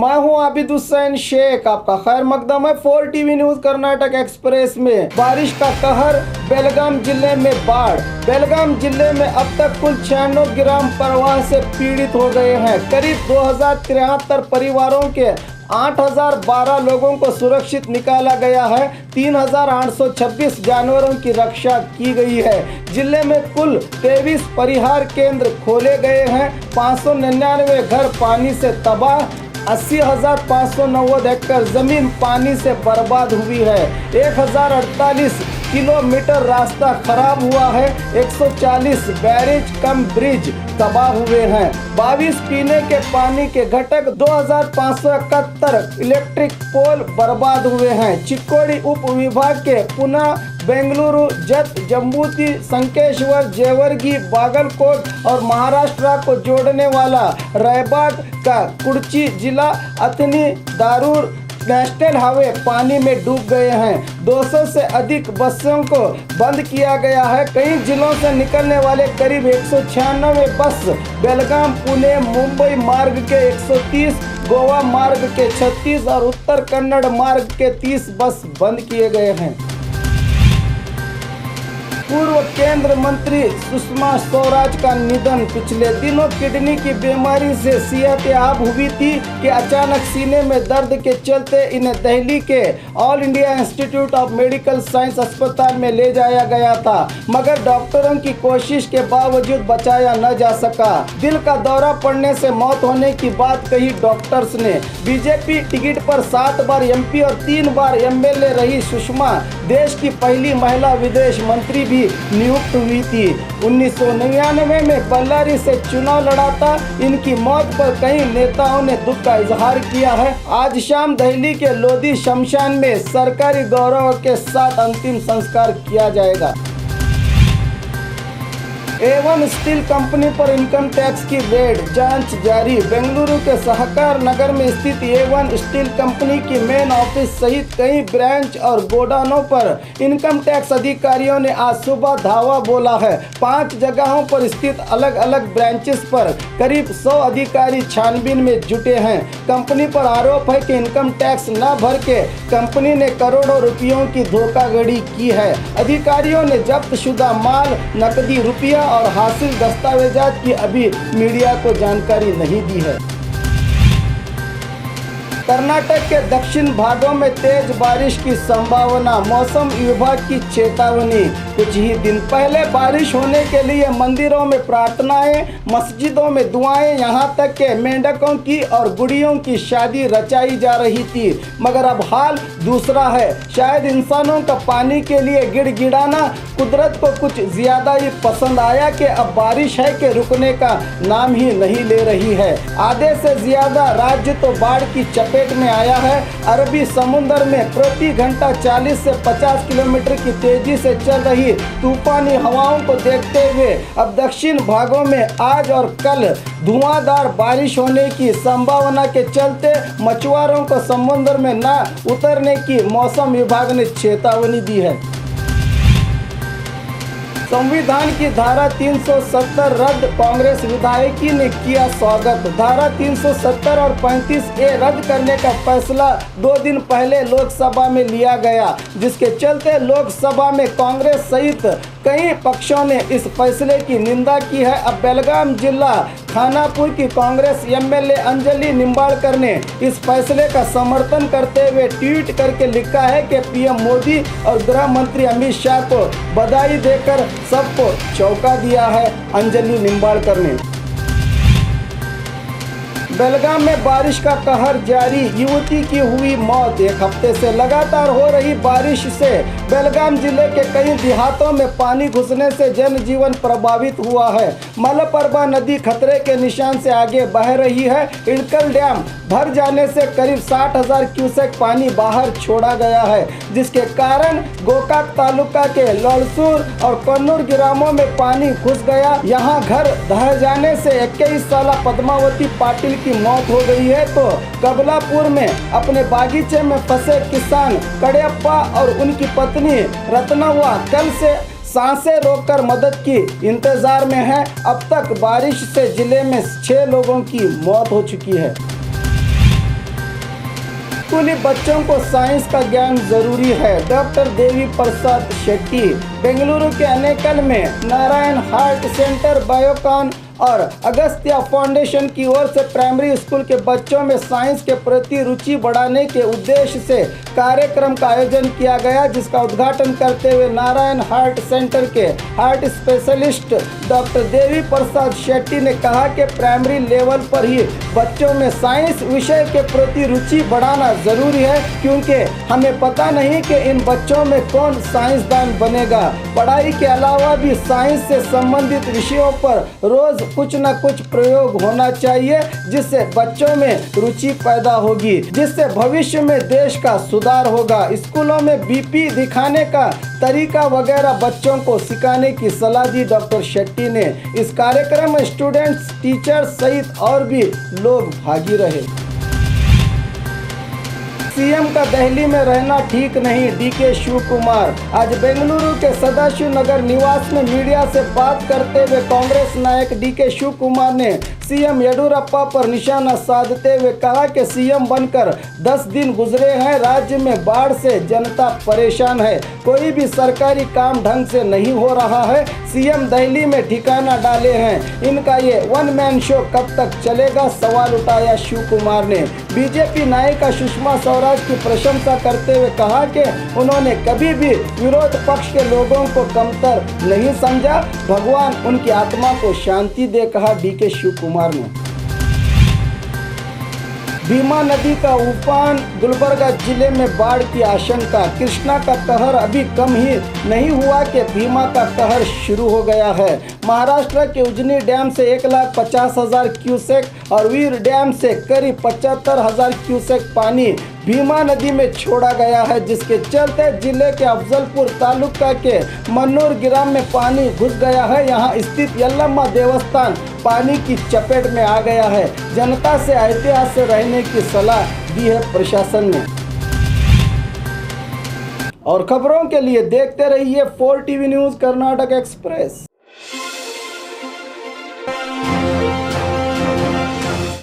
मैं हूं आबिद हुसैन शेख, आपका खैर मकदम है 4 टीवी न्यूज कर्नाटक एक्सप्रेस में। बारिश का कहर, बेलगाम जिले में बाढ़। बेलगाम जिले में अब तक कुल 96 ग्राम प्रवाह से पीड़ित हो गए हैं। करीब 2073 परिवारों के 8012 लोगों को सुरक्षित निकाला गया है। 3826 जानवरों की रक्षा की गई है। जिले में कुल 23 परिहार केंद्र खोले गए हैं। 599 घर पानी से तबाह, 80,590 एकड़ जमीन पानी से बर्बाद हुई है। 1048 किलोमीटर रास्ता खराब हुआ है। 140 बैरेज कम ब्रिज तबाह हुए हैं। 22 पीने के पानी के घटक, 2571 इलेक्ट्रिक पोल बर्बाद हुए हैं। चिक्कोड़ी उप विभाग के पुनः बेंगलुरु, जत, जम्बूती, संकेश्वर, जेवर्गी, बागलकोट और महाराष्ट्र को जोड़ने वाला रायबाग का कुर्ची जिला अथनी दारूर नेशनल हाईवे पानी में डूब गए हैं। 200 से अधिक बसों को बंद किया गया है। कई जिलों से निकलने वाले करीब 196 बस बेलगाम, पुणे, मुंबई मार्ग के 130, गोवा मार्ग के 36 और उत्तर कन्नड़ मार्ग के 30 बस बंद किए गए हैं। पूर्व केंद्र मंत्री सुषमा स्वराज का निधन। पिछले दिनों किडनी की बीमारी से सेहतयाब हुई थी कि अचानक सीने में दर्द के चलते इन्हें दिल्ली के all India institute of medical science अस्पताल में ले जाया गया था, मगर डॉक्टरों की कोशिश के बावजूद बचाया न जा सका। दिल का दौरा पड़ने से मौत होने की बात कही डॉक्टर्स ने। बीजेपी टिकट पर 7 बार MP और 3 बार MLA रही सुषमा देश की पहली महिला विदेश मंत्री भी नियुक्त हुई थी। 1999 में बल्लारी से चुनाव लड़ा था। इनकी मौत पर कई नेताओं ने दुख का इजहार किया है। आज शाम दिल्ली के लोधी शमशान में सरकारी गौरव के साथ अंतिम संस्कार किया जाएगा। A1 स्टील कंपनी पर इनकम टैक्स की रेड जांच जारी। बेंगलुरु के सहकार नगर में स्थित A1 स्टील कंपनी की मेन ऑफिस सहित कई ब्रांच और गोडाउनों पर इनकम टैक्स अधिकारियों ने आज सुबह धावा बोला है। 5 जगहों पर स्थित अलग अलग ब्रांचेस पर करीब 100 अधिकारी छानबीन में जुटे हैं। कंपनी पर आरोप है कि इनकम टैक्स न भर के कंपनी ने करोड़ों रुपयों की धोखाधड़ी की है। अधिकारियों ने जब्त शुदा माल, नकदी रुपया और हासिल दस्तावेजात की अभी मीडिया को जानकारी नहीं दी है। कर्नाटक के दक्षिण भागों में तेज बारिश की संभावना, मौसम विभाग की चेतावनी। कुछ ही दिन पहले बारिश होने के लिए मंदिरों में प्रार्थनाएं, मस्जिदों में दुआएं, यहां तक के मेंढकों की और गुड़ियों की शादी रचाई जा रही थी, मगर अब हाल दूसरा है। शायद इंसानों का पानी के लिए गिड़गिड़ाना कुदरत को कुछ ज्यादा ही पसंद आया कि अब बारिश है कि रुकने का नाम ही नहीं ले रही है। आधे से ज्यादा राज्य तो बाढ़ की चपेट में आया है। अरबी समुद्र में प्रति घंटा 40 से 50 किलोमीटर की तेजी से चल रही तूफानी हवाओं को देखते हुए अब दक्षिण भागों में आज और कल धुआंधार बारिश होने की संभावना के चलते मछुआरों को समुद्र में न उतरने की मौसम विभाग ने चेतावनी दी है। संविधान की धारा 370 रद्द, कांग्रेस विधायकी ने किया स्वागत। धारा 370 और 35A रद्द करने का फैसला 2 दिन पहले लोकसभा में लिया गया, जिसके चलते लोकसभा में कांग्रेस सहित कई पक्षों ने इस फैसले की निंदा की है। अब बेलगाम जिला खानापुर की कांग्रेस MLA अंजलि निंबाड़कर ने इस फैसले का समर्थन करते हुए ट्वीट करके लिखा है कि PM मोदी और गृह मंत्री अमित शाह को बधाई देकर सबको चौंका दिया है। अंजलि निंबाड़कर ने बेलगाम में बारिश का कहर जारी, युवती की हुई मौत। 1 हफ्ते से लगातार हो रही बारिश से बेलगाम जिले के कई देहातों में पानी घुसने से जनजीवन प्रभावित हुआ है। मलप्रभा नदी खतरे के निशान से आगे बह रही है। इड़कल डैम भर जाने से करीब 60,000 क्यूसेक पानी बाहर छोड़ा गया है, जिसके कारण गोकाक तालुका के लड़सूर और कन्नूर ग्रामों में पानी घुस गया। यहाँ घर ढह जाने से 21 साल पद्मावती पाटिल की मौत हो गई है, तो कबलापुर में अपने बागीचे में फंसे किसान कड़ियप्पा और उनकी पत्नी रत्नवा कल से सांसें रोककर मदद की इंतजार में हैं। अब तक बारिश से जिले में 6 लोगों की मौत हो चुकी है। स्कूली बच्चों को साइंस का ज्ञान जरूरी है। डॉक्टर देवी प्रसाद शेट्टी बेंगलुरु के अनेकल में नारायण हार्ट सेंटर, बायोकॉन और अगस्त्या फाउंडेशन की ओर से प्राइमरी स्कूल के बच्चों में साइंस के प्रति रुचि बढ़ाने के उद्देश्य से कार्यक्रम का आयोजन किया गया, जिसका उद्घाटन करते हुए नारायण हार्ट सेंटर के heart specialist doctor Devi Prasad Shetty ने कहा कि प्राइमरी लेवल पर ही बच्चों में साइंस विषय के प्रति रुचि बढ़ाना जरूरी है, क्योंकि हमें पता नहीं कि इन बच्चों में कौन साइंसदान बनेगा। पढ़ाई के अलावा भी साइंस से संबंधित विषयों पर रोज कुछ न कुछ प्रयोग होना चाहिए, जिससे बच्चों में रुचि पैदा होगी, जिससे भविष्य में देश का सुधार होगा। स्कूलों में बीपी दिखाने का तरीका वगैरह बच्चों को सिखाने की सलाह दी डॉक्टर शेट्टी ने। इस कार्यक्रम में स्टूडेंट्स, टीचर्स सहित और भी लोग भागी रहे। सीएम का दिल्ली में रहना ठीक नहीं, डीके शिव कुमार आज बेंगलुरु के सदाशिव नगर निवास में मीडिया से बात करते हुए कांग्रेस नायक डीके शिव कुमार ने सीएम येडियुरप्पा पर निशाना साधते हुए कहा कि सीएम बनकर 10 दिन गुजरे हैं, राज्य में बाढ़ से जनता परेशान है, कोई भी सरकारी काम ढंग से नहीं हो रहा है, सीएम दिल्ली में ठिकाना डाले हैं, इनका ये वन मैन शो कब तक चलेगा, सवाल उठाया शिव कुमार ने। बीजेपी नायिका सुषमा स्वराज की प्रशंसा करते हुए कहा कि उन्होंने कभी भी विरोध पक्ष के लोगों को कमतर नहीं समझा, भगवान उनकी आत्मा को शांति दे, कहा डीके शिव कुमार ने। भीमा नदी का उफान, गुलबर्गा जिले में बाढ़ की आशंका, कृष्णा का कहर अभी कम ही नहीं हुआ कि भीमा का कहर शुरू हो गया है। महाराष्ट्र के उजनी डैम से 1,50,000 क्यूसेक और वीर डैम से करीब 75,000 क्यूसेक पानी भीमा नदी में छोड़ा गया है, जिसके चलते जिले के अफजलपुर तालुका के मन्नूर ग्राम में पानी घुस गया है। यहाँ स्थित यल्लम्मा देवस्थान पानी की चपेट में आ गया है। जनता से एहतियात से रहने की सलाह दी है प्रशासन ने। और खबरों के लिए देखते रहिए 4 टीवी न्यूज़ कर्नाटक एक्सप्रेस।